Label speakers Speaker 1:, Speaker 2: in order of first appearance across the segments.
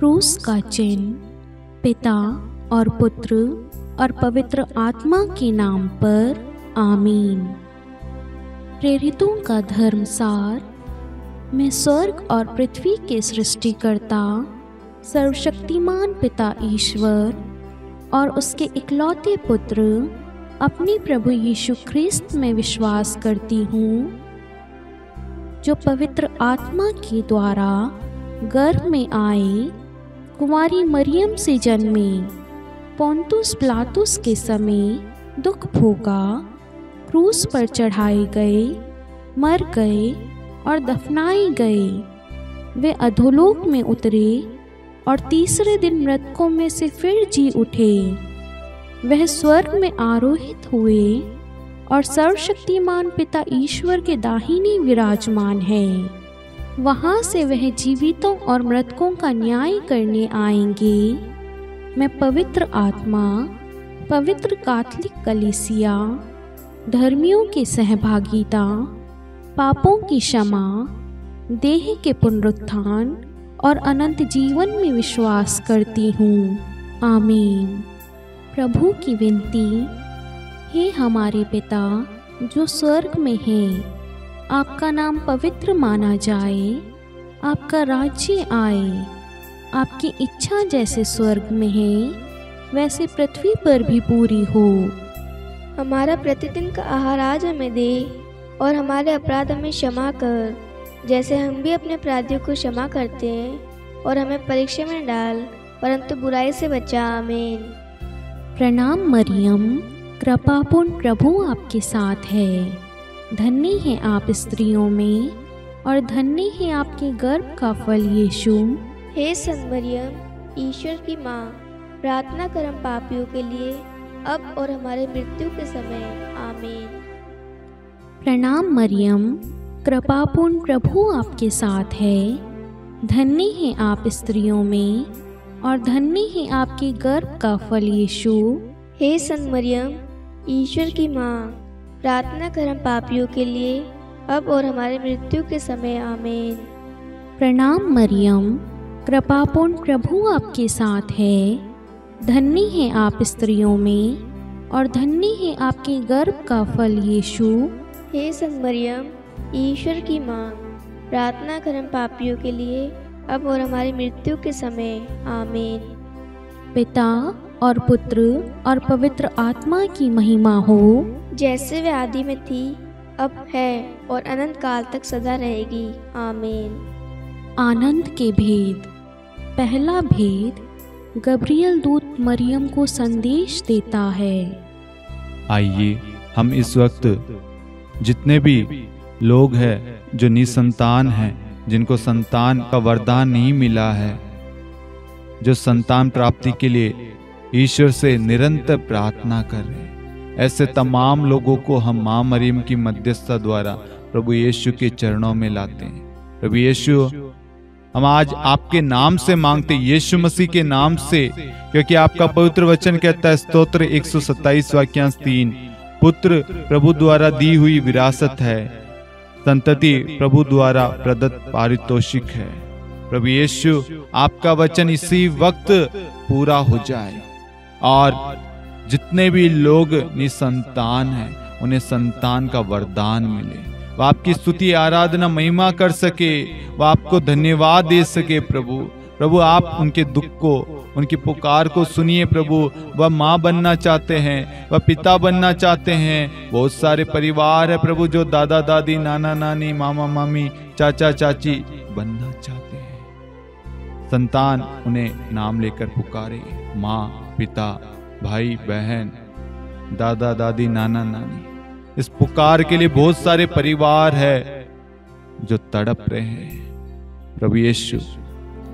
Speaker 1: क्रूस का चिन्ह पिता और पुत्र और पवित्र आत्मा के नाम पर आमीन। प्रेरितों का धर्मसार। मैं स्वर्ग और पृथ्वी के सृष्टिकर्ता सर्वशक्तिमान पिता ईश्वर और उसके इकलौते पुत्र अपने प्रभु यीशु ख्रिस्त में विश्वास करती हूँ, जो पवित्र आत्मा के द्वारा गर्भ में आए, कुंवारी मरियम से जन्मे, पोंतुस पिलातुस के समय दुख भोगा, क्रूस पर चढ़ाए गए, मर गए और दफनाए गए। वे अधोलोक में उतरे और तीसरे दिन मृतकों में से फिर जी उठे। वह स्वर्ग में आरोहित हुए और सर्वशक्तिमान पिता ईश्वर के दाहिने विराजमान है। वहाँ से वह जीवितों और मृतकों का न्याय करने आएंगे। मैं पवित्र आत्मा, पवित्र कैथोलिक कलीसिया, धर्मियों की सहभागिता, पापों की क्षमा, देह के पुनरुत्थान और अनंत जीवन में विश्वास करती हूँ। आमीन। प्रभु की विनती। हे हमारे पिता जो स्वर्ग में है, आपका नाम पवित्र माना जाए, आपका राज्य आए, आपकी इच्छा जैसे स्वर्ग में है वैसे पृथ्वी पर भी पूरी हो।
Speaker 2: हमारा प्रतिदिन का आहार आज हमें दे और हमारे अपराध हमें क्षमा कर, जैसे हम भी अपने अपराधियों को क्षमा करते हैं, और हमें परीक्षा में डाल परंतु बुराई से बचा। आमीन।
Speaker 1: प्रणाम मरियम, कृपापूर्ण प्रभु आपके साथ है। धन्य है आप स्त्रियों में और धन्य है आपके गर्भ का फल यीशु।
Speaker 2: हे संत मरियम, ईश्वर की माँ, प्रार्थना कर हम पापियों के लिए अब और हमारे मृत्यु के समय। आमीन।
Speaker 1: प्रणाम मरियम, कृपापूर्ण प्रभु आपके साथ है। धन्य है आप स्त्रियों में और धन्य है आपके गर्भ का फल यीशु।
Speaker 2: हे संत मरियम, ईश्वर की माँ, प्रार्थना कर हम पापियों के लिए अब और हमारे मृत्यु के समय। आमीन।
Speaker 1: प्रणाम मरियम, कृपापूर्ण प्रभु आपके साथ है। धन्य है आप स्त्रियों में और धन्य है आपके गर्भ का फल यीशु।
Speaker 2: हे संत मरियम, ईश्वर की माँ, प्रार्थना कर हम पापियों के लिए अब और हमारी मृत्यु के समय। आमीन।
Speaker 1: पिता और पुत्र और पवित्र आत्मा की महिमा हो,
Speaker 2: जैसे वे आदि में थी, अब है और अनंत काल तक सदा रहेगी। आमीन।
Speaker 1: आनंद के भेद। पहला भेद, गब्रियल दूत मरियम को संदेश देता है।
Speaker 3: आइए हम इस वक्त जितने भी लोग हैं जो निसंतान हैं, जिनको संतान का वरदान नहीं मिला है, जो संतान प्राप्ति के लिए ईश्वर से निरंतर प्रार्थना कर रहे हैं, ऐसे तमाम लोगों को हम माँ मरियम की मध्यस्थता द्वारा प्रभु यीशु के चरणों में लाते हैं। प्रभु यीशु, हम आज आपके नाम से मांगते, यीशु मसीह के नाम से, क्योंकि आपका पवित्र वचन कहता है, स्तोत्र 127 वाक्यांश 3, पुत्र प्रभु द्वारा दी हुई विरासत है, संतति प्रभु द्वारा प्रदत्त पारितोषिक है। प्रभु यीशु, आपका वचन इसी वक्त पूरा हो जाए और जितने भी लोग निसंतान हैं उन्हें संतान का वरदान मिले, वह आपकी स्तुति, आराधना, महिमा कर सके, वह आपको धन्यवाद दे सके। प्रभु आप उनके दुख को, उनकी पुकार को सुनिए। प्रभु, वह माँ बनना चाहते हैं, वह पिता बनना चाहते हैं। बहुत सारे परिवार है प्रभु जो दादा दादी, नाना नानी, मामा मामी, चाचा चाची बनना चाहते हैं। संतान उन्हें नाम लेकर पुकारे, माँ पिता, भाई बहन, दादा दादी, नाना नानी। इस पुकार के लिए बहुत सारे परिवार है जो तड़प रहे हैं। प्रभु यीशु,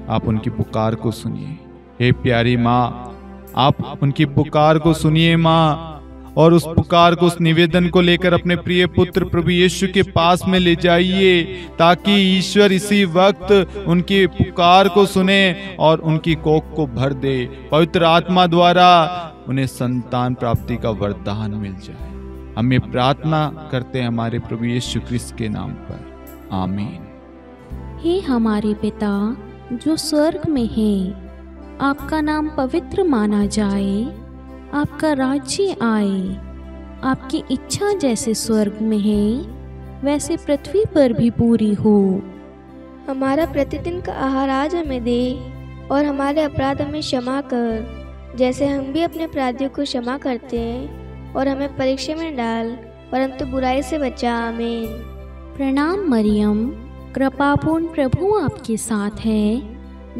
Speaker 3: आप उनकी पुकार को सुनिए। हे प्यारी माँ, आप उनकी पुकार को सुनिए माँ, और उस पुकार को, उस निवेदन को लेकर अपने प्रिय पुत्र प्रभु यीशु के पास में ले जाइए, ताकि ईश्वर इसी वक्त उनकी पुकार को सुने और उनकी कोख को भर दे। पवित्र आत्मा द्वारा उन्हें संतान प्राप्ति का वरदान मिल जाए। हम ये प्रार्थना करते हैं हमारे प्रभु यीशु ख्रिस्त के नाम पर। आमीन।
Speaker 1: हे हमारे पिता जो स्वर्ग में हैं, आपका नाम पवित्र माना जाए, आपका राज्य आए, आपकी इच्छा जैसे स्वर्ग में है वैसे पृथ्वी पर भी पूरी हो।
Speaker 2: हमारा प्रतिदिन का आहार आज हमें दे, और हमारे अपराध हमें क्षमा कर, जैसे हम भी अपने अपराधियों को क्षमा करते हैं, और हमें परीक्षा में डाल, परंतु बुराई से बचा। आमीन।
Speaker 1: प्रणाम मरियम, कृपापूर्ण प्रभु आपके साथ है,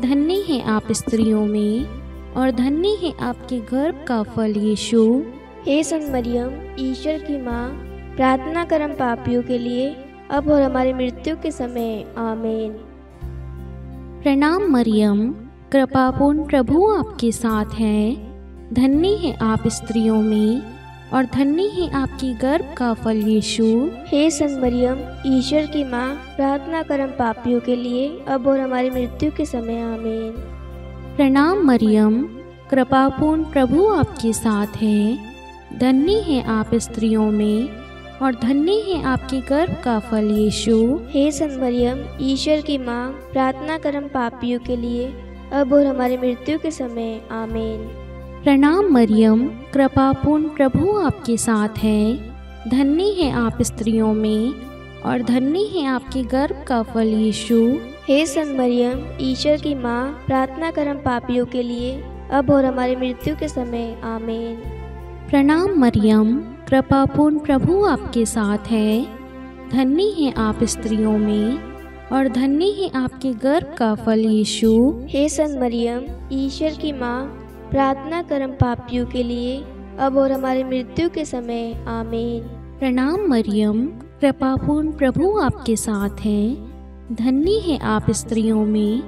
Speaker 1: धन्य है आप स्त्रियों में, और धन्य है आपके गर्भ का फल यीशु।
Speaker 2: हे संत मरियम, ईश्वर की माँ, प्रार्थना कर हम पापियों के लिए, अब और हमारी मृत्यु के समय। आमीन।
Speaker 1: प्रणाम मरियम, कृपापूर्ण प्रभु आपके साथ है, धन्य है आप स्त्रियों में, और धन्य है आपकी गर्भ का फल यीशु।
Speaker 2: हे संत मरियम, ईश्वर की माँ, प्रार्थना कर हम पापियों के लिए, अब और हमारी मृत्यु के समय। आमीन।
Speaker 1: प्रणाम मरियम, कृपापूर्ण प्रभु आपके साथ है, धन्य है आप स्त्रियों में, और धन्य है आपके गर्भ का फल यीशु।
Speaker 2: हे संत मरियम, ईश्वर की माँ, प्रार्थना कर हम पापियों के लिए, अब और हमारी मृत्यु के समय। आमीन।
Speaker 1: प्रणाम मरियम, कृपापूर्ण प्रभु आपके साथ है, धन्य है आप स्त्रियों में, और धन्य है आपके गर्भ का फल यीशु।
Speaker 2: हे संत मरियम, ईश्वर की माँ, प्रार्थना कर हम पापियों के लिए, अब और हमारी मृत्यु के समय। आमीन।
Speaker 1: प्रणाम मरियम, कृपापूर्ण प्रभु आपके साथ है, धन्य है आप स्त्रियों में, और धन्य है आपके गर्भ का फल यीशु।
Speaker 2: हे संत मरियम, ईश्वर की माँ, प्रार्थना कर हम पापियों के लिए, अब और हमारी मृत्यु के समय। आमीन।
Speaker 1: प्रणाम मरियम, कृपापूर्ण प्रभु आपके साथ है, धन्य है आप स्त्रियों में,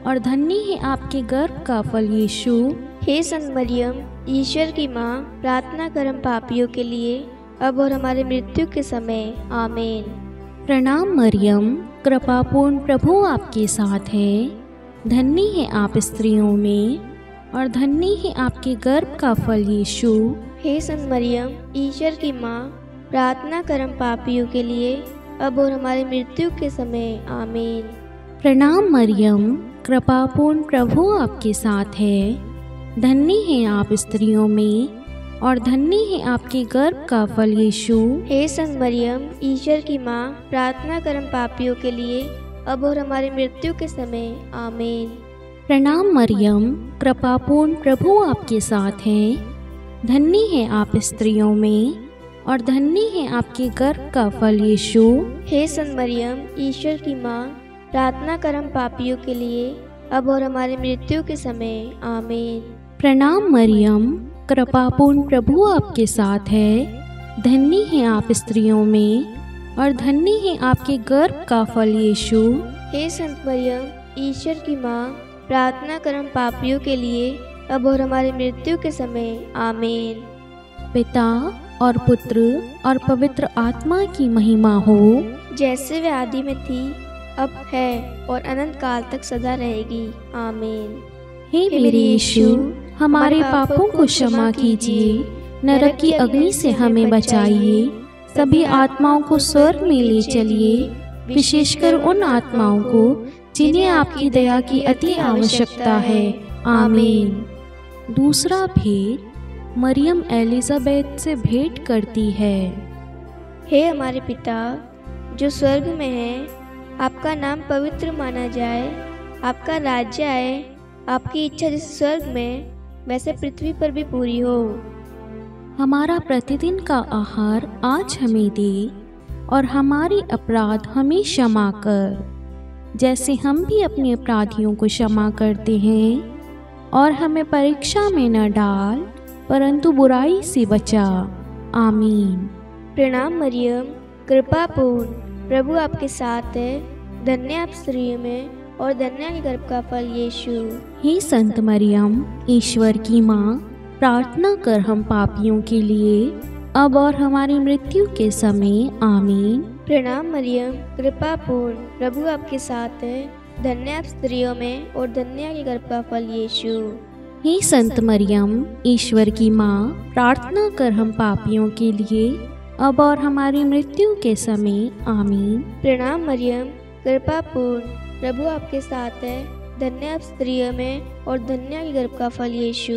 Speaker 1: और धन्य है आपके गर्भ का फल यीशु।
Speaker 2: हे संत मरियम, ईश्वर की माँ, प्रार्थना कर हम पापियों के लिए, अब और हमारे मृत्यु के समय। आमीन।
Speaker 1: प्रणाम मरियम, कृपापूर्ण प्रभु आपके साथ है, धन्य है आप स्त्रियों में, और धन्य है आपके गर्भ का फल यीशु।
Speaker 2: हे संत मरियम, ईश्वर की माँ, प्रार्थना कर हम पापियों के लिए, अब और हमारी मृत्यु के समय। आमीन।
Speaker 1: प्रणाम मरियम, कृपापूर्ण प्रभु आपके साथ है, धन्य है आप स्त्रियों में, और धन्य है आपके गर्भ का फल यीशु।
Speaker 2: हे संत मरियम, ईश्वर की माँ, प्रार्थना कर हम पापियों के लिए, अब और हमारी मृत्यु के समय। आमीन।
Speaker 1: प्रणाम मरियम, कृपापूर्ण प्रभु आपके साथ है, धन्य है आप स्त्रियों में, और धन्य है आपके गर्भ का फल यीशु।
Speaker 2: हे संत मरियम, ईश्वर की माँ, प्रार्थना कर हम पापियों के लिए, अब और हमारी मृत्यु के समय। आमीन।
Speaker 1: प्रणाम मरियम, कृपापूर्ण प्रभु आपके साथ है, धन्य है आप स्त्रियों में, और धन्य है आपके गर्भ का फल यीशु।
Speaker 2: हे संत मरियम, ईश्वर की माँ, प्रार्थना कर हम पापियों के लिए, अब और हमारी मृत्यु के समय। आमीन।
Speaker 1: पिता और पुत्र और पवित्र आत्मा की महिमा हो,
Speaker 2: जैसे वे आदि में थी, अब है, और अनंत काल तक सदा रहेगी। आमीन।
Speaker 1: हे मेरे यीशु, हमारे पापों को क्षमा कीजिए, नरक की अग्नि से हमें बचाइए, सभी आत्माओं को स्वर्ग में ले चलिए, विशेषकर उन आत्माओं को जिन्हें आपकी दया की अति आवश्यकता है। आमीन। दूसरा भेद, मरियम एलिजाबेथ से भेंट करती है।
Speaker 2: हे हमारे पिता जो स्वर्ग में है, आपका नाम पवित्र माना जाए, आपका राज्य आए, आपकी इच्छा जैसे स्वर्ग में वैसे पृथ्वी पर भी पूरी हो।
Speaker 1: हमारा प्रतिदिन का आहार आज हमें दे, और हमारे अपराध हमें क्षमा कर, जैसे हम भी अपने अपराधियों को क्षमा करते हैं, और हमें परीक्षा में न डाल, परंतु बुराई से बचा। आमीन।
Speaker 2: प्रणाम मरियम, कृपा पूर्ण, प्रभु आपके साथ है, धन्य आप स्त्रियों में, और धन्य के गर्भ का फल यीशु।
Speaker 1: हे संत मरियम, ईश्वर की माँ, प्रार्थना कर हम पापियों के लिए, अब और हमारी मृत्यु के समय। आमीन।
Speaker 2: प्रणाम मरियम, कृपा पूर्ण, प्रभु आपके साथ है, धन्य आप स्त्रियों में, और धन्य के गर्भ का फल यीशु।
Speaker 1: हे संत मरियम, ईश्वर की माँ, प्रार्थना कर हम पापियों के लिए, अब और हमारी मृत्यु के समय। आमीन।
Speaker 2: प्रणाम मरियम, कृपा पूर्ण, प्रभु आपके साथ है, धन्य आप स्त्रियों में और धन्य आपके गर्भ का फल यीशु।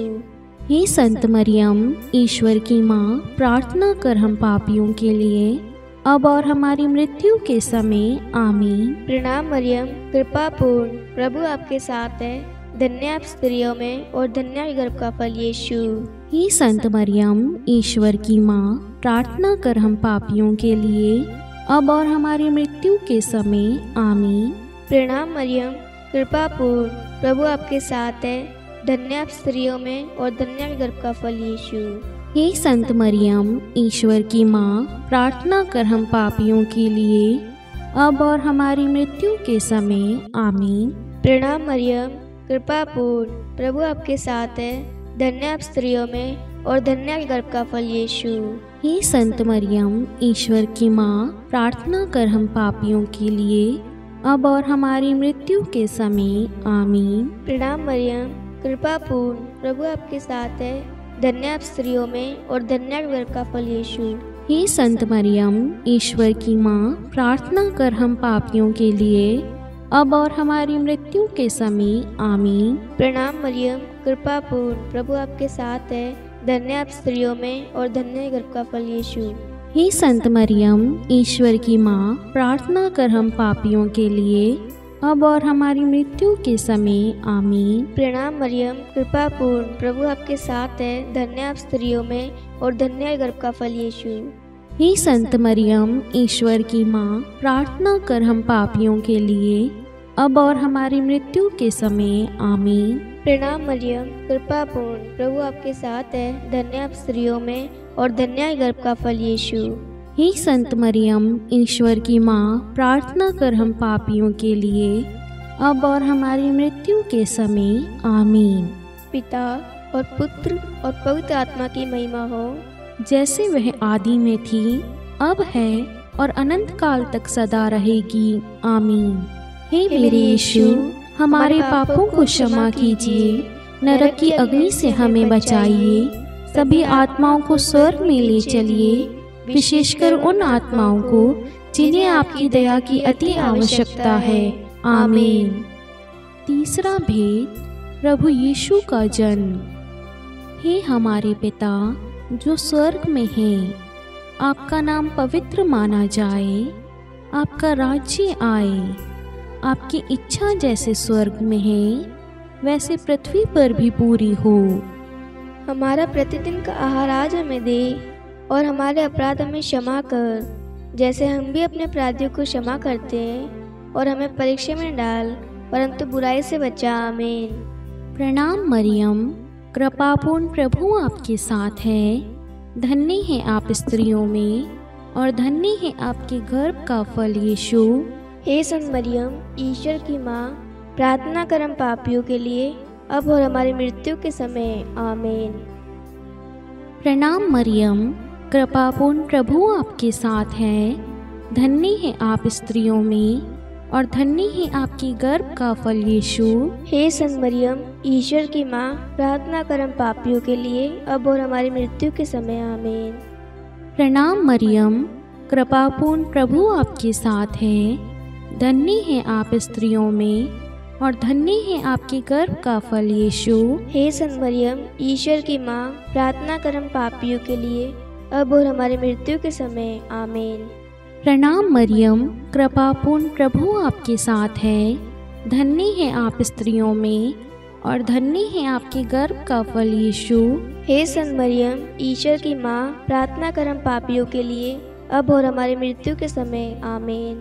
Speaker 1: हे संत मरियम, ईश्वर की माँ, प्रार्थना कर हम पापियों के लिए, अब और हमारी मृत्यु के समय। आमीन।
Speaker 2: प्रणाम मरियम, कृपा पूर्ण, प्रभु आपके साथ है, धन्य आप स्त्रियों में और धन्य आपके गर्भ का फल यीशु।
Speaker 1: हे संत मरियम, ईश्वर की माँ, प्रार्थना कर हम पापियों के लिए, अब और हमारी मृत्यु के समय। आमीन।
Speaker 2: प्रणाम मरियम, कृपा पूर्ण, प्रभु आपके साथ है, धन्य आप स्त्रियों में और धन्य आपके गर्भ का फल यीशु।
Speaker 1: हे संत मरियम, ईश्वर की माँ, प्रार्थना कर हम पापियों के लिए, अब और हमारी मृत्यु के समय। आमीन।
Speaker 2: प्रणाम मरियम, कृपा पूर्ण, प्रभु आपके साथ है, धन्य आप स्त्रियों में और धन्य आपके गर्भ का फल यीशु।
Speaker 1: हे संत मरियम, ईश्वर की माँ, प्रार्थना कर हम पापियों के लिए, अब और हमारी मृत्यु के समय। आमीन।
Speaker 2: प्रणाम मरियम, कृपा पूर्ण, प्रभु आपके साथ है, धन्य आप स्त्रियों में और धन्य आपके गर्भ का फल यीशु।
Speaker 1: हे संत मरियम, ईश्वर की माँ, प्रार्थना कर हम पापियों के लिए, अब और हमारी मृत्यु के समय। आमीन।
Speaker 2: प्रणाम मरियम, कृपा पूर्ण, प्रभु आपके साथ है, धन्य आप स्त्रियों में और धन्य आपके गर्भ का फल यीशु।
Speaker 1: हे संत मरियम, ईश्वर की माँ, प्रार्थना कर हम पापियों के लिए, अब और हमारी मृत्यु के समय। आमीन।
Speaker 2: प्रणाम मरियम, कृपा पूर्ण, प्रभु आपके साथ है, धन्य आप स्त्रियों में और धन्य आपके गर्भ का फल यीशु।
Speaker 1: हे संत मरियम, ईश्वर की माँ, प्रार्थना कर हम पापियों के लिए, अब और हमारी मृत्यु के समय। आमीन।
Speaker 2: प्रणाम मरियम, कृपा पूर्ण, प्रभु आपके साथ है, धन्य आप स्त्रियों में और धन्य आपके गर्भ का फल यीशु।
Speaker 1: हे संत मरियम, ईश्वर की माँ, प्रार्थना कर हम पापियों के लिए, अब और हमारी मृत्यु के समय। आमीन।
Speaker 2: पिता और पुत्र और पवित्र आत्मा की महिमा हो,
Speaker 1: जैसे वह आदि में थी, अब है और अनंत काल तक सदा रहेगी। आमीन। हे मेरे यीशु, हमारे पापों को क्षमा कीजिए, नरक की अग्नि से हमें बचाइए, सभी आत्माओं को स्वर्ग में ले चलिए, विशेषकर उन आत्माओं को जिन्हें आपकी दया की अति आवश्यकता है। आमीन। तीसरा भेद, प्रभु यीशु का जन्म। हे हमारे पिता जो स्वर्ग में हैं, आपका नाम पवित्र माना जाए, आपका राज्य आए, आपकी इच्छा जैसे स्वर्ग में है वैसे पृथ्वी पर भी पूरी हो।
Speaker 2: हमारा प्रतिदिन का आहार आज हमें दे और हमारे अपराध हमें क्षमा कर, जैसे हम भी अपने अपराधियों को क्षमा करते हैं, और हमें परीक्षा में डाल परंतु बुराई से बचा। आमीन।
Speaker 1: प्रणाम मरियम, कृपापूर्ण, प्रभु आपके साथ है, धन्य है आप स्त्रियों में और धन्य है आपके गर्भ का फल यीशु।
Speaker 2: हे संत मरियम, ईश्वर की माँ, प्रार्थना कर हम पापियों के लिए, अब और हमारी मृत्यु के समय। आमीन।
Speaker 1: प्रणाम मरियम, कृपापूर्ण, प्रभु आपके साथ है, धन्य है आप स्त्रियों में और धन्य है आपकी गर्भ का फल यीशु।
Speaker 2: हे संत मरियम, ईश्वर की माँ, प्रार्थना कर हम पापियों के लिए, अब और हमारी मृत्यु के समय। आमीन।
Speaker 1: प्रणाम मरियम, कृपापूर्ण, प्रभु आपके साथ है, धन्य है आप स्त्रियों में और धन्य है आपके गर्भ का फल यीशु।
Speaker 2: हे संत मरियम, ईश्वर की माँ, प्रार्थना कर हम पापियों के लिए, अब और हमारी मृत्यु के समय। आमीन।
Speaker 1: प्रणाम मरियम, कृपापूर्ण, प्रभु आपके साथ है, धन्य है आप स्त्रियों में और धन्य है आपके गर्भ का फल यीशु।
Speaker 2: हे संत मरियम, ईश्वर की माँ, प्रार्थना कर हम पापियों के लिए, अब और हमारी मृत्यु के समय। आमीन।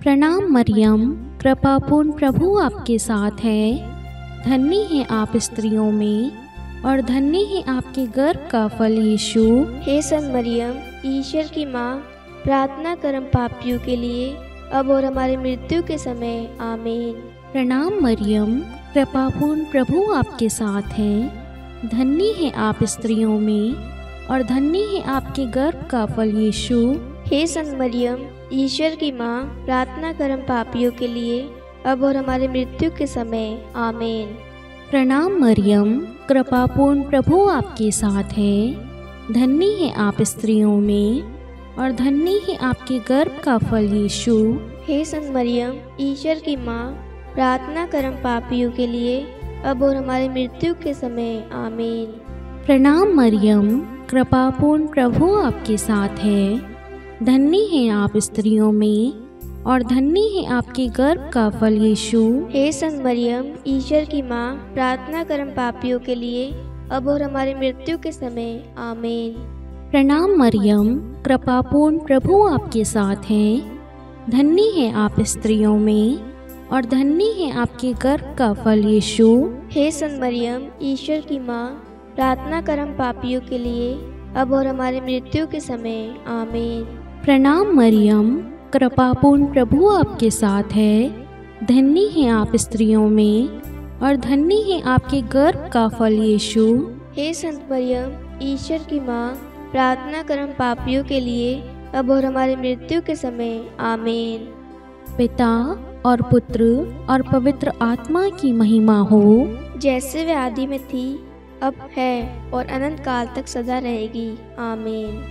Speaker 1: प्रणाम मरियम, कृपापूर्ण, प्रभु आपके साथ है, धन्य है आप स्त्रियों में और धन्य है आपके गर्भ का फल यीशु।
Speaker 2: हे संत मरियम, ईश्वर की माँ, प्रार्थना कर हम पापियों के लिए, अब और हमारी मृत्यु के समय। आमीन।
Speaker 1: प्रणाम मरियम, कृपापूर्ण, प्रभु आपके साथ है, धन्य है आप स्त्रियों में और धन्य है आपके गर्भ का फल यीशु।
Speaker 2: हे संत मरियम, ईश्वर की माँ, प्रार्थना कर हम पापियों के लिए, अब और हमारी मृत्यु के समय। आमीन।
Speaker 1: प्रणाम मरियम, कृपापूर्ण, प्रभु आपके साथ है, धन्य है आप स्त्रियों में और धन्य है आपके गर्भ का फल यीशु।
Speaker 2: हे संत मरियम, ईश्वर की माँ, प्रार्थना कर हम पापियों के लिए, अब और हमारी मृत्यु के समय, आमीन।
Speaker 1: प्रणाम मरियम, कृपापूर्ण प्रभु आपके साथ है। धन्य हैं आप स्त्रियों में और धन्य है आपके गर्भ का फल यीशु।
Speaker 2: हे संत मरियम, ईश्वर की माँ, प्रार्थना कर हम पापियों के लिए, अब और हमारी मृत्यु के समय, आमीन।
Speaker 1: प्रणाम मरियम, कृपापूर्ण प्रभु आपके साथ हैं। धन्य है आप स्त्रियों में और धन्य है आपके गर्भ का फल यीशु।
Speaker 2: हे संत मरियम, ईश्वर की माँ, प्रार्थना कर हम पापियों के लिए, अब और हमारी मृत्यु के समय, आमीन।
Speaker 1: प्रणाम मरियम, कृपापूर्ण प्रभु आपके साथ है। धन्य है आप स्त्रियों में और धन्य है आपके गर्भ का फल यीशु।
Speaker 2: हे संत मरियम, ईश्वर की माँ, प्रार्थना कर हम पापियों के लिए, अब और हमारी मृत्यु के समय, आमीन।
Speaker 1: पिता और पुत्र और पवित्र आत्मा की महिमा हो,
Speaker 2: जैसे वे आदि में थी, अब है और अनंत काल तक सदा रहेगी, आमीन।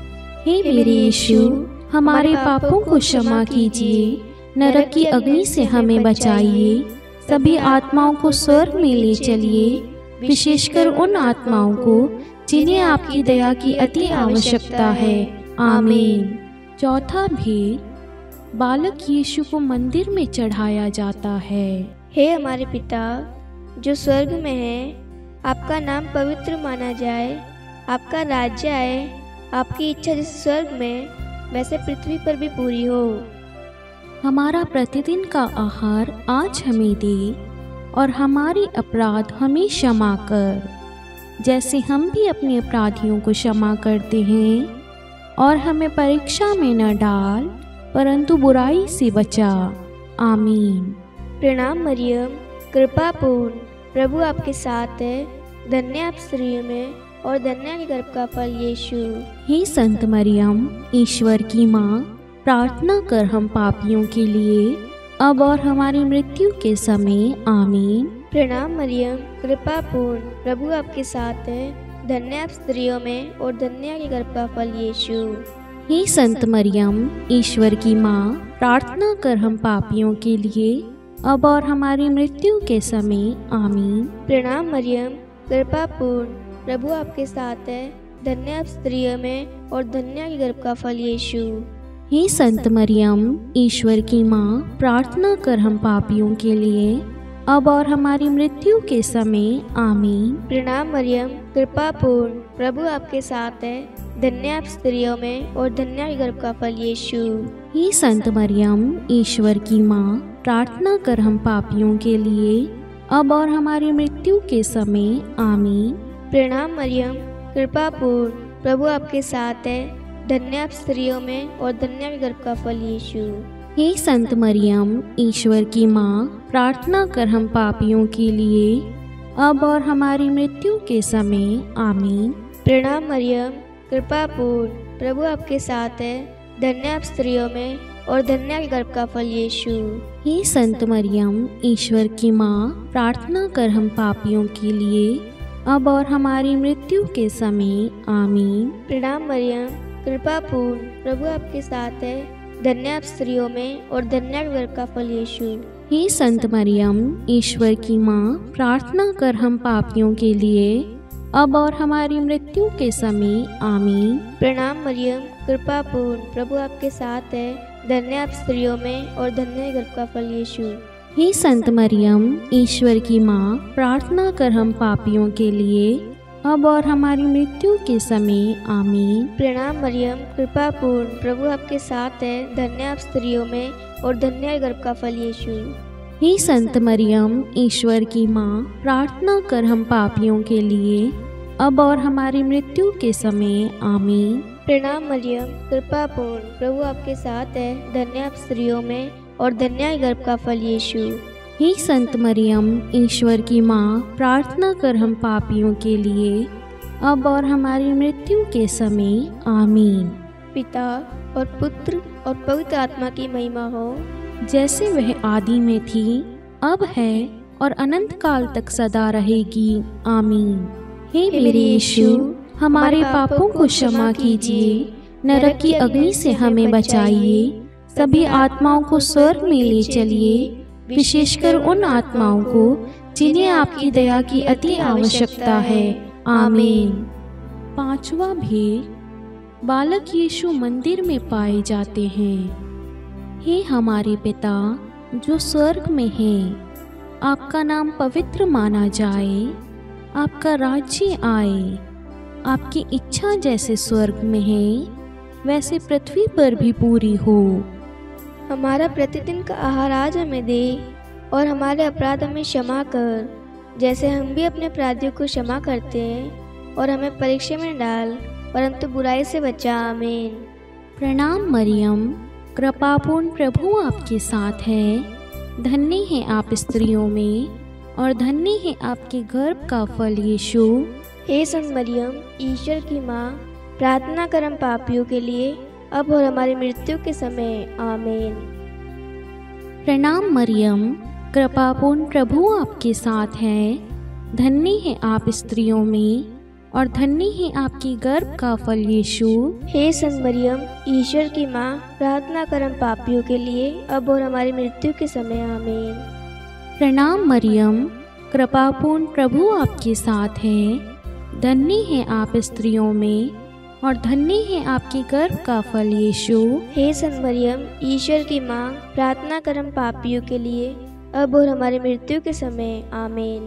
Speaker 1: हे मेरे यीशु, हमारे पापों को क्षमा कीजिए, नरक की अग्नि से हमें बचाइए, सभी आत्माओं को स्वर्ग में ले चलिए, विशेषकर उन आत्माओं को जिन्हें आपकी दया की अति आवश्यकता है, आमीन। चौथा भेद, बालक यीशु को मंदिर में चढ़ाया जाता है।
Speaker 2: हे हमारे पिता जो स्वर्ग में है, आपका नाम पवित्र माना जाए, आपका राज्य आए, आपकी इच्छा जैसे स्वर्ग में वैसे पृथ्वी पर भी पूरी हो।
Speaker 1: हमारा प्रतिदिन का आहार आज हमें दे और हमारे अपराध हमें क्षमा कर, जैसे हम भी अपने अपराधियों को क्षमा करते हैं, और हमें परीक्षा में न डाल परंतु बुराई से बचा, आमीन।
Speaker 2: प्रणाम मरियम, कृपापूर्ण प्रभु आपके साथ है। धन्य आप स्त्रियों में और धन्य के गर्भ का फल यीशु।
Speaker 1: हे संत मरियम, ईश्वर की माँ, प्रार्थना कर हम पापियों के लिए, अब और हमारी मृत्यु के समय, आमीन।
Speaker 2: प्रणाम मरियम, कृपापूर्ण प्रभु आपके साथ है। धन्य आप स्त्रियों में और धन्य के गर्भ का फल यीशु।
Speaker 1: हे संत मरियम, ईश्वर की माँ, प्रार्थना कर हम पापियों के लिए, अब और हमारी मृत्यु के समय, आमीन।
Speaker 2: प्रणाम मरियम, कृपापूर्ण प्रभु आपके साथ है। धन्य आप स्त्रियों में और धन्य के गर्भ का फल यीशु।
Speaker 1: हे संत मरियम, ईश्वर की माँ, प्रार्थना कर हम पापियों के लिए, अब और हमारी मृत्यु के समय, आमीन।
Speaker 2: प्रणाम मरियम, कृपापूर्ण प्रभु आपके साथ है। धन्य आप स्त्रियों में और धन्य के गर्भ का फल यीशु।
Speaker 1: हे संत मरियम, ईश्वर की माँ, प्रार्थना कर हम पापियों के लिए, अब और हमारी मृत्यु के समय, आमीन।
Speaker 2: प्रणाम मरियम, कृपापूर्ण प्रभु आपके साथ है। धन्य आप स्त्रियों में और धन्य के गर्भ का फल यीशु।
Speaker 1: हे संत मरियम, ईश्वर की माँ, प्रार्थना कर हम पापियों के लिए, अब और हमारी मृत्यु के समय, आमीन।
Speaker 2: प्रणाम मरियम, कृपापूर्ण प्रभु आपके साथ है। धन्य आप स्त्रियों में और धन्य के गर्भ का फल यीशु।
Speaker 1: हे संत मरियम, ईश्वर की माँ, प्रार्थना कर हम पापियों के लिए, अब और हमारी मृत्यु के समय, आमीन।
Speaker 2: प्रणाम मरियम, कृपापूर्ण प्रभु आपके साथ है। धन्य आप स्त्रियों में और धन्य के गर्भ का फल यीशु।
Speaker 1: हे संत मरियम, ईश्वर की माँ, प्रार्थना कर हम पापियों के लिए, अब और हमारी मृत्यु के समय, आमीन।
Speaker 2: प्रणाम मरियम, कृपापूर्ण प्रभु आपके साथ है। धन्य आप स्त्रियों में और धन्य के गर्भ का फल यीशु।
Speaker 1: हे संत मरियम, ईश्वर की माँ, प्रार्थना कर हम पापियों के लिए, अब और हमारी मृत्यु के समय, आमीन।
Speaker 2: प्रणाम मरियम, कृपापूर्ण प्रभु आपके साथ है। धन्य आप स्त्रियों में और धन्य के गर्भ का फल यीशु।
Speaker 1: हे संत मरियम, ईश्वर की माँ, प्रार्थना कर हम पापियों के लिए, अब और हमारी मृत्यु के समय, आमीन।
Speaker 2: प्रणाम मरियम, कृपापूर्ण प्रभु आपके साथ है। धन्य आप स्त्रियों में और धन्य के गर्भ का फल यीशु।
Speaker 1: हे संत मरियम, ईश्वर की माँ, प्रार्थना कर हम पापियों के लिए, अब और हमारी मृत्यु के समय, आमीन।
Speaker 2: पिता और पुत्र और पवित्र आत्मा की महिमा हो,
Speaker 1: जैसे वह आदि में थी, अब है और अनंत काल तक सदा रहेगी, आमीन। हे मेरे यीशु, हमारे पापों को क्षमा कीजिए, नरक की अग्नि से हमें बचाइए, सभी आत्माओं को स्वर्ग में ले चलिए, विशेषकर उन आत्माओं को जिन्हें आपकी दया की अति आवश्यकता है। आमीन। पांचवा भेद, बालक यीशु मंदिर में पाए जाते हैं। हे हमारे पिता जो स्वर्ग में हैं, आपका नाम पवित्र माना जाए, आपका राज्य आए, आपकी इच्छा जैसे स्वर्ग में है वैसे पृथ्वी पर भी पूरी हो।
Speaker 2: हमारा प्रतिदिन का आहार आज हमें दे और हमारे अपराध हमें क्षमा कर, जैसे हम भी अपने अपराधियों को क्षमा करते हैं, और हमें परीक्षा में डाल परंतु बुराई से बचा। आमीन।
Speaker 1: प्रणाम मरियम, कृपापूर्ण प्रभु आपके साथ है। धन्य है आप स्त्रियों में और धन्य है आपके गर्भ का फल यीशु।
Speaker 2: हे संत मरियम, ईश्वर की माँ, प्रार्थना कर हम पापियों के लिए अब और हमारी मृत्यु के समय। आमीन।
Speaker 1: प्रणाम मरियम, कृपापूर्ण प्रभु आपके साथ है। धन्य है आप स्त्रियों में और धन्य है आपके गर्भ का फल यीशु।
Speaker 2: हे संत मरियम, ईश्वर की माँ, प्रार्थना कर हम पापियों के लिए अब और हमारी मृत्यु के समय। आमीन।
Speaker 1: प्रणाम मरियम, कृपापूर्ण प्रभु आपके साथ है। धन्य है आप स्त्रियों में और धन्य है आपके गर्भ का फल यीशु।
Speaker 2: हे संत मरियम, ईश्वर की माँ, प्रार्थना कर हम पापियों के लिए अब और हमारी मृत्यु के समय। आमीन।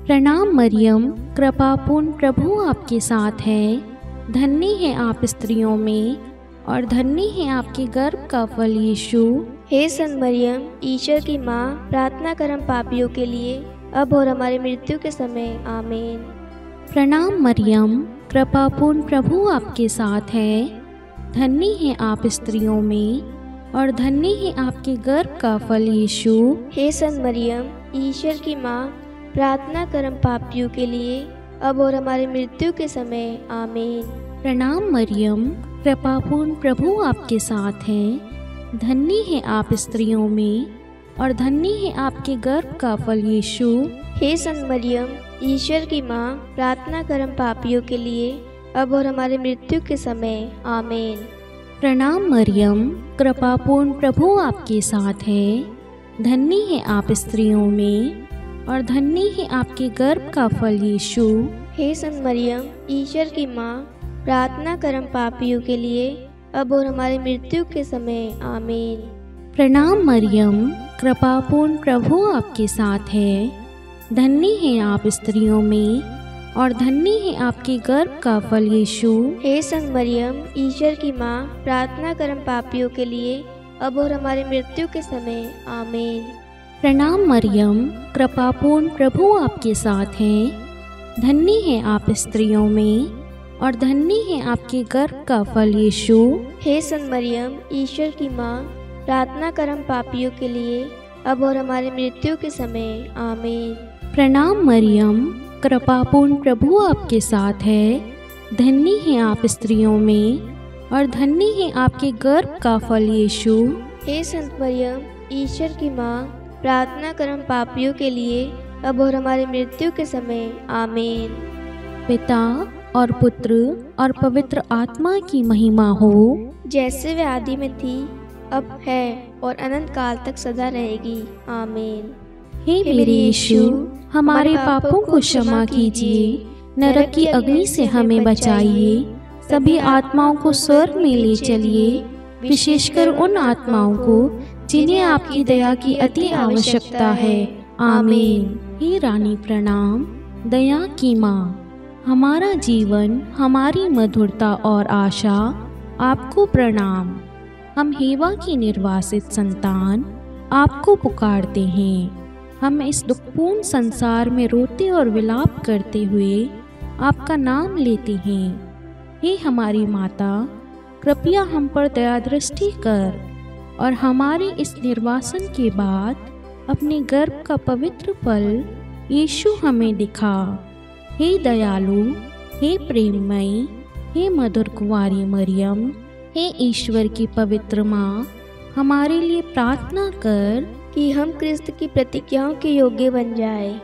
Speaker 1: प्रणाम मरियम, कृपापूर्ण प्रभु आपके साथ है। धन्य है आप स्त्रियों में और धन्य है आपके गर्भ का फल यीशु।
Speaker 2: हे संत मरियम, ईश्वर की माँ, प्रार्थना कर हम पापियों के लिए अब और हमारी मृत्यु के समय। आमीन।
Speaker 1: प्रणाम मरियम, कृपापूर्ण प्रभु आपके साथ है। धन्य है आप स्त्रियों में और धन्य है आपके गर्भ का फल यीशु।
Speaker 2: हे संत मरियम, ईश्वर की माँ, प्रार्थना कर हम पापियों के लिए अब और हमारी मृत्यु के समय। आमीन।
Speaker 1: प्रणाम मरियम, कृपापूर्ण प्रभु आपके साथ है। धन्य है आप स्त्रियों में और धन्य है आपके गर्भ का फल यीशु।
Speaker 2: हे संत मरियम, ईश्वर की माँ, प्रार्थना कर हम पापियों के लिए अब और हमारी मृत्यु के समय। आमीन।
Speaker 1: प्रणाम मरियम, कृपापूर्ण प्रभु आपके साथ है। धन्य है आप स्त्रियों में और धन्य है आपके गर्भ का फल यीशु।
Speaker 2: हे संत मरियम, ईश्वर की माँ, प्रार्थना कर हम पापियों के लिए अब और हमारी मृत्यु के समय। आमीन।
Speaker 1: प्रणाम मरियम, कृपापूर्ण प्रभु आपके साथ है। धन्य है आप स्त्रियों में और धन्य है आपके गर्भ का फल यीशु।
Speaker 2: हे संत मरियम, ईश्वर की माँ, प्रार्थना कर हम पापियों के लिए अब और हमारी मृत्यु के समय। आमीन।
Speaker 1: प्रणाम मरियम, कृपापूर्ण प्रभु आपके साथ है। धन्य है आप स्त्रियों में और धन्य है आपके गर्भ का फल यीशु।
Speaker 2: हे संत मरियम, ईश्वर की माँ, प्रार्थना कर हम पापियों के लिए अब और हमारी मृत्यु के समय। आमीन।
Speaker 1: प्रणाम मरियम, कृपापूर्ण प्रभु आपके साथ है। धन्य है आप स्त्रियों में और धन्य है आपके गर्भ का फल यीशु।
Speaker 2: हे संत मरियम, ईश्वर की माँ, प्रार्थना कर हम पापियों के लिए अब और हमारी मृत्यु के समय। आमीन।
Speaker 1: पिता और पुत्र और पवित्र आत्मा की महिमा हो,
Speaker 2: जैसे वे आदि में थी, अब है और अनंत काल तक सदा रहेगी। आमीन।
Speaker 1: हे मेरे यीशु, हमारे पापों को क्षमा कीजिए, नरक की अग्नि से हमें बचाइए, सभी आत्माओं को स्वर्ग में ले चलिए, विशेषकर उन आत्माओं को जिन्हें आपकी दया की अति आवश्यकता है। आमीन। हे रानी प्रणाम, दया की माँ, हमारा जीवन, हमारी मधुरता और आशा, आपको प्रणाम। हम हेवा की निर्वासित संतान आपको पुकारते हैं। हम इस दुखपूर्ण संसार में रोते और विलाप करते हुए आपका नाम लेते हैं। हे हमारी माता, कृपया हम पर दया दृष्टि कर और हमारे इस निर्वासन के बाद अपने गर्भ का पवित्र फल यीशु हमें दिखा। हे दयालु, हे प्रेममयी, हे मधुर कुंवारी मरियम, हे ईश्वर की पवित्र माँ, हमारे लिए प्रार्थना कर
Speaker 2: कि हम क्रिस्त की प्रतिज्ञाओं के योग्य बन जाए।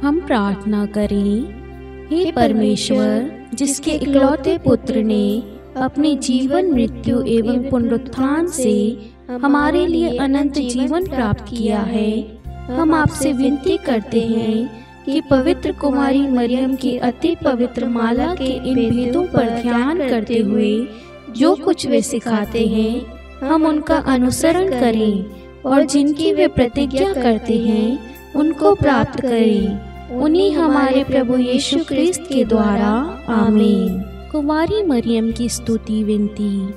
Speaker 1: हम प्रार्थना करें। हे परमेश्वर, जिसके इकलौते पुत्र ने अपने जीवन, मृत्यु एवं पुनरुत्थान से हमारे लिए अनंत जीवन प्राप्त किया है, हम आपसे विनती करते हैं कि पवित्र कुमारी मरियम की अति पवित्र माला के इन भेदों पर ध्यान करते हुए जो कुछ वे सिखाते हैं हम उनका अनुसरण करें और जिनकी वे प्रतिज्ञा करते हैं उनको प्राप्त करें। उन्हीं हमारे प्रभु यीशु क्रिस्त के द्वारा, आमीन। कुमारी मरियम की स्तुति विनती।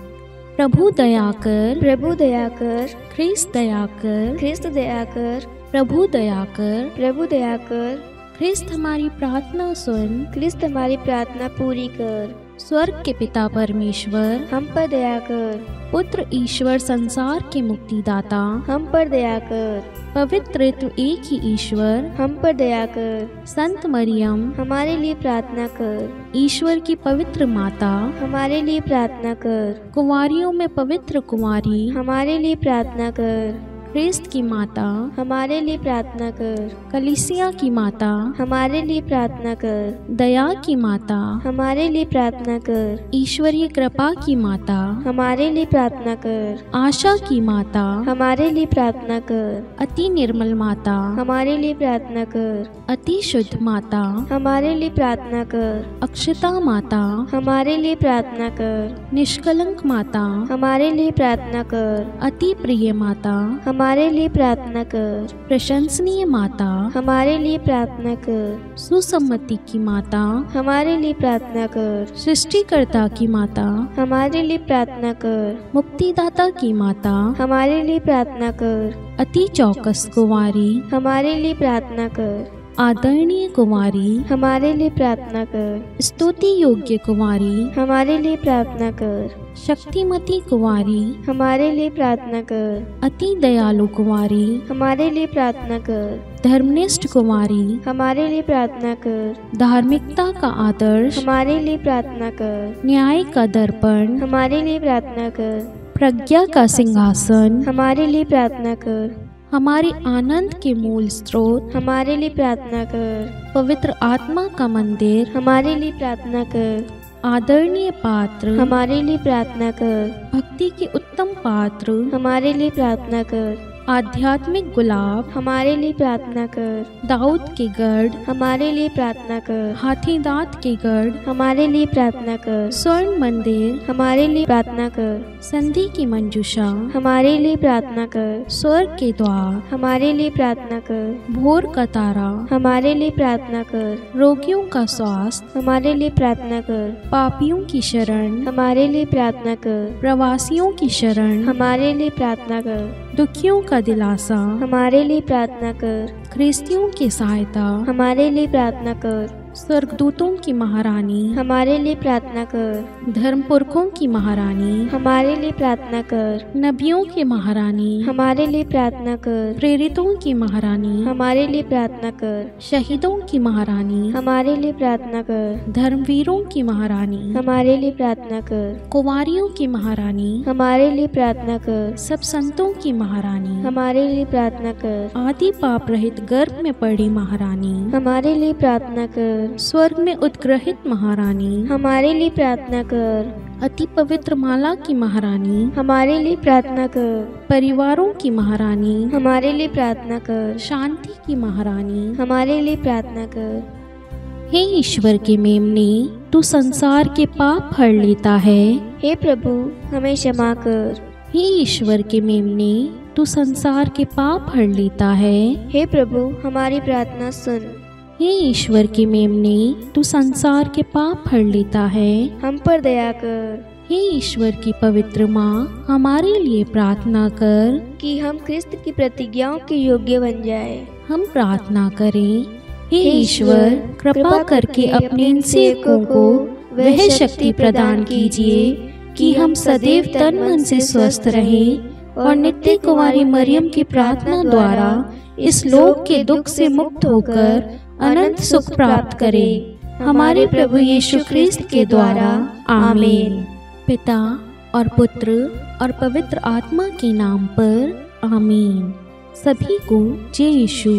Speaker 1: प्रभु दया कर,
Speaker 2: प्रभु दया कर,
Speaker 1: ख्रिस्त दया कर,
Speaker 2: ख्रिस्त दया कर,
Speaker 1: प्रभु दया कर,
Speaker 2: प्रभु दया कर,
Speaker 1: ख्रिस्त हमारी प्रार्थना सुन,
Speaker 2: ख्रिस्त हमारी प्रार्थना पूरी कर।
Speaker 1: स्वर्ग के पिता परमेश्वर,
Speaker 2: हम पर दया कर।
Speaker 1: पुत्र ईश्वर संसार के मुक्तिदाता,
Speaker 2: हम पर दया कर।
Speaker 1: पवित्र त्रित्व एक ही ईश्वर,
Speaker 2: हम पर दया कर।
Speaker 1: संत मरियम,
Speaker 2: हमारे लिए प्रार्थना कर।
Speaker 1: ईश्वर की पवित्र माता,
Speaker 2: हमारे लिए प्रार्थना कर।
Speaker 1: कुंवारियों में पवित्र कुंवारी,
Speaker 2: हमारे लिए प्रार्थना कर।
Speaker 1: ख्रिस्त की माता,
Speaker 2: हमारे लिए प्रार्थना कर।
Speaker 1: कलीसिया की माता,
Speaker 2: हमारे लिए प्रार्थना कर।
Speaker 1: दया की माता,
Speaker 2: हमारे लिए प्रार्थना कर।
Speaker 1: ईश्वरीय कृपा की माता,
Speaker 2: हमारे लिए प्रार्थना कर।
Speaker 1: आशा की माता,
Speaker 2: हमारे लिए प्रार्थना कर।
Speaker 1: अति निर्मल माता,
Speaker 2: हमारे लिए प्रार्थना कर।
Speaker 1: अति शुद्ध माता,
Speaker 2: हमारे लिए प्रार्थना कर।
Speaker 1: अक्षता माता,
Speaker 2: हमारे लिए प्रार्थना कर।
Speaker 1: निष्कलंक माता,
Speaker 2: हमारे लिए प्रार्थना कर।
Speaker 1: अति प्रिय माता,
Speaker 2: हमारे लिए प्रार्थना कर।
Speaker 1: प्रशंसनीय माता,
Speaker 2: हमारे लिए प्रार्थना कर।
Speaker 1: सुसम्मति की माता,
Speaker 2: हमारे लिए प्रार्थना कर।
Speaker 1: सृष्टिकर्ता की माता,
Speaker 2: हमारे लिए प्रार्थना कर।
Speaker 1: मुक्तिदाता की माता,
Speaker 2: हमारे लिए प्रार्थना कर।
Speaker 1: अति चौकस कुंवारी,
Speaker 2: हमारे लिए प्रार्थना कर।
Speaker 1: आदरणीय कुंवारी,
Speaker 2: हमारे लिए प्रार्थना कर।
Speaker 1: स्तुति योग्य कुंवारी,
Speaker 2: हमारे लिए प्रार्थना कर।
Speaker 1: शक्तिमती कुंवारी,
Speaker 2: हमारे लिए प्रार्थना कर।
Speaker 1: अति दयालु कुंवारी,
Speaker 2: हमारे लिए प्रार्थना कर।
Speaker 1: धर्मनिष्ठ कुंवारी,
Speaker 2: हमारे लिए प्रार्थना कर।
Speaker 1: धार्मिकता का आदर्श,
Speaker 2: हमारे लिए प्रार्थना कर।
Speaker 1: न्याय का दर्पण,
Speaker 2: हमारे लिए प्रार्थना कर।
Speaker 1: प्रज्ञा का सिंहासन,
Speaker 2: हमारे लिए प्रार्थना कर।
Speaker 1: हमारे आनंद के मूल स्रोत,
Speaker 2: हमारे लिए प्रार्थना कर।
Speaker 1: पवित्र आत्मा का मंदिर,
Speaker 2: हमारे लिए प्रार्थना कर।
Speaker 1: आदरणीय पात्र,
Speaker 2: हमारे लिए प्रार्थना कर।
Speaker 1: भक्ति के उत्तम पात्र,
Speaker 2: हमारे लिए प्रार्थना कर।
Speaker 1: आध्यात्मिक गुलाब,
Speaker 2: हमारे लिए प्रार्थना कर।
Speaker 1: दाऊद के गढ़,
Speaker 2: हमारे लिए प्रार्थना कर।
Speaker 1: हाथी दांत के गढ़,
Speaker 2: हमारे लिए प्रार्थना कर।
Speaker 1: स्वर्ण मंदिर,
Speaker 2: हमारे लिए प्रार्थना कर।
Speaker 1: संधि की मंजूषा,
Speaker 2: हमारे लिए प्रार्थना कर।
Speaker 1: स्वर्ग के द्वार,
Speaker 2: हमारे लिए प्रार्थना कर।
Speaker 1: भोर का तारा,
Speaker 2: हमारे लिए प्रार्थना कर।
Speaker 1: रोगियों का स्वास्थ्य,
Speaker 2: हमारे लिए प्रार्थना कर।
Speaker 1: पापियों की शरण,
Speaker 2: हमारे लिए प्रार्थना कर।
Speaker 1: प्रवासियों की शरण,
Speaker 2: हमारे लिए प्रार्थना कर।
Speaker 1: दुखियों का दिलासा,
Speaker 2: हमारे लिए प्रार्थना कर।
Speaker 1: ख्रिस्तियों की सहायता,
Speaker 2: हमारे लिए प्रार्थना कर।
Speaker 1: स्वर्गदूतों की महारानी,
Speaker 2: हमारे लिए प्रार्थना कर।
Speaker 1: धर्म पुरखों की महारानी,
Speaker 2: हमारे लिए प्रार्थना कर।
Speaker 1: नबियों की महारानी,
Speaker 2: हमारे लिए प्रार्थना कर।
Speaker 1: प्रेरितों की महारानी,
Speaker 2: हमारे लिए प्रार्थना कर।
Speaker 1: शहीदों की महारानी,
Speaker 2: हमारे लिए प्रार्थना कर।
Speaker 1: धर्मवीरों की महारानी,
Speaker 2: हमारे लिए प्रार्थना कर।
Speaker 1: कुंवारियों की महारानी,
Speaker 2: हमारे लिए प्रार्थना कर।
Speaker 1: सब संतों की महारानी,
Speaker 2: हमारे लिए प्रार्थना कर।
Speaker 1: आदि पाप रहित गर्भ में पड़ी महारानी,
Speaker 2: हमारे लिए प्रार्थना कर।
Speaker 1: स्वर्ग में उत्ग्रहित महारानी,
Speaker 2: हमारे लिए प्रार्थना कर।
Speaker 1: अति पवित्र माला की महारानी,
Speaker 2: हमारे लिए प्रार्थना कर।
Speaker 1: परिवारों की महारानी,
Speaker 2: हमारे लिए प्रार्थना कर।
Speaker 1: शांति की महारानी,
Speaker 2: हमारे लिए प्रार्थना कर।
Speaker 1: हे ईश्वर के मेमने, तू संसार के पाप हर लेता है।
Speaker 2: हे प्रभु, हमें क्षमा कर।
Speaker 1: हे ईश्वर के मेमने, तू संसार के पाप हर लेता है।
Speaker 2: हे प्रभु, हमारी प्रार्थना सुन।
Speaker 1: हे ईश्वर के मेमने, तू संसार के पाप हर लेता है।
Speaker 2: हम पर दया कर।
Speaker 1: हे ईश्वर की पवित्र माँ, हमारे लिए प्रार्थना कर
Speaker 2: कि हम क्रिस्त की प्रतिज्ञाओं के योग्य बन जाए।
Speaker 1: हम प्रार्थना करें। हे ईश्वर, कृपा करके अपने इन सेवकों को वह शक्ति प्रदान कीजिए कि हम सदैव तन मन से स्वस्थ रहें और नित्य कुंवारी मरियम की प्रार्थना द्वारा इस लोक के दुख से मुक्त होकर अनंत सुख प्राप्त करें। हमारे प्रभु यीशु क्रिस्त के द्वारा, आमीन। पिता और पुत्र और पवित्र आत्मा के नाम पर, आमीन। सभी को जय यीशु।